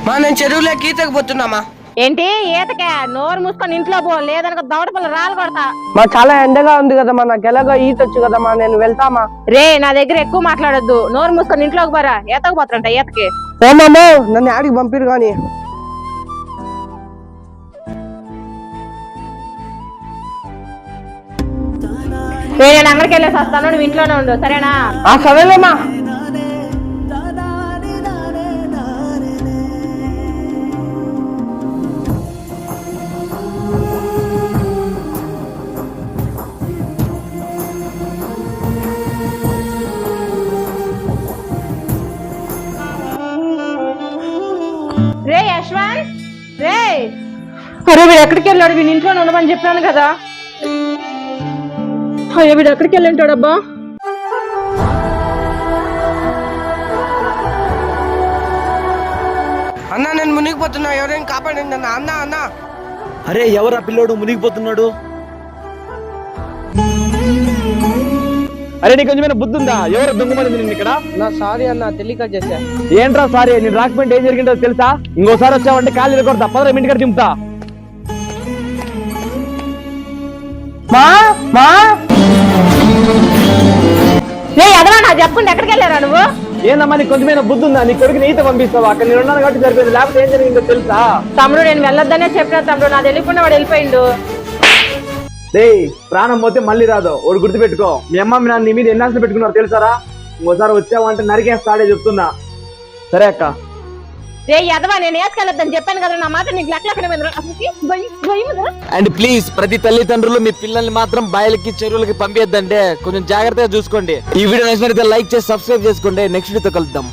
నేను చెరువులోకి ఈతకు పోతున్నామా. ఏంటి ఈతకే? నోరు మూసుకొని ఇంట్లో పో, లేదనక దవడ పిల్ల రాలు కొడతా. చాలా ఎండగా ఉంది కదమ్మా, నాకు ఎలాగో ఈత వచ్చు కదమ్మా, నేను వెళ్తామా. రే నా దగ్గర ఎక్కువ మాట్లాడొద్దు, నోరు మూసుకొని ఇంట్లోకి పోరా. ఈతకు పోతారంట ఈతకి. ఏమమ్మో నన్ను ఆడికి పంపిరు గాని. నేను అంగడికి వెళ్ళేసి వస్తాను, నువ్వు ఇంట్లోనే ఉండు సరేనా? సరేలేమ్మా. రే యశ్వంత్, రే. అరే వీడు ఎక్కడికి వెళ్ళాడు? వీడి ఇంట్లోనే ఉండమని చెప్పాను కదా. అయ్యో వీడు ఎక్కడికి వెళ్ళి ఉంటాడబ్బా. అన్నా నేను మునిగిపోతున్నా, ఎవరైనా కాపాడండి అన్న. అన్నా అన్నా. అరే ఎవరా పిల్లోడు మునిగిపోతున్నాడు? అరే నీకు కొంచెమైనా బుద్ధి ఉందా? ఎవరు దొంగమని నిన్ను ఇక్కడ? నా సారీ అన్న, తెలియక చేశా. ఏంట్రా సారీ? నేను రాకపోయింటే ఏం జరిగిందో తెలుసా? ఇంకోసారి వచ్చావంటే కాళ్ళు ఇరగొడతా. 15 మినిట్ దింపుతా. చెప్పండి ఎక్కడికి వెళ్ళారా నువ్వు? ఏందమ్మా నీకు కొంచెమైనా బుద్ధి ఉందా? నీ కొడుకుని ఈత పంపిస్తావా? అక్కడ నేను ఉన్నాను కాబట్టి సరిపోయింది, లేకపోతే ఏం జరిగిందో తెలుసా? తమ్ముడు నేను వెళ్ళొద్దనే చెప్పిన తమ్ముడు, నా తెలియకుండా వాడు వెళ్ళిపోయిండు. ప్రాణం పోతే మళ్ళీ రాదు, వాడు గుర్తుపెట్టుకో. మీ అమ్మ మీ నాన్న నీ మీద ఎన్ని ఆశలు పెట్టుకున్నారు తెలుసారా? ఇంకోసారి వచ్చావంటే నరికేస్తాడే చెప్తున్నా. సరే అక్క. రే యదవా, నేను వేసుకెళ్ళొద్దని చెప్పాను కదా, నా మాట నీకు లెక్కలెక్కడ. అండ్ ప్లీజ్ ప్రతి తల్లిదండ్రులు మీ పిల్లల్ని మాత్రం బాయలకి చెరువులకి పంపియద్దంటే కొంచెం జాగ్రత్తగా చూసుకోండి. ఈ వీడియో నచ్చినట్లయితే లైక్ చేసి సబ్స్క్రైబ్ చేసుకోండి. నెక్స్ట్ వీడియోతో కలుద్దాం.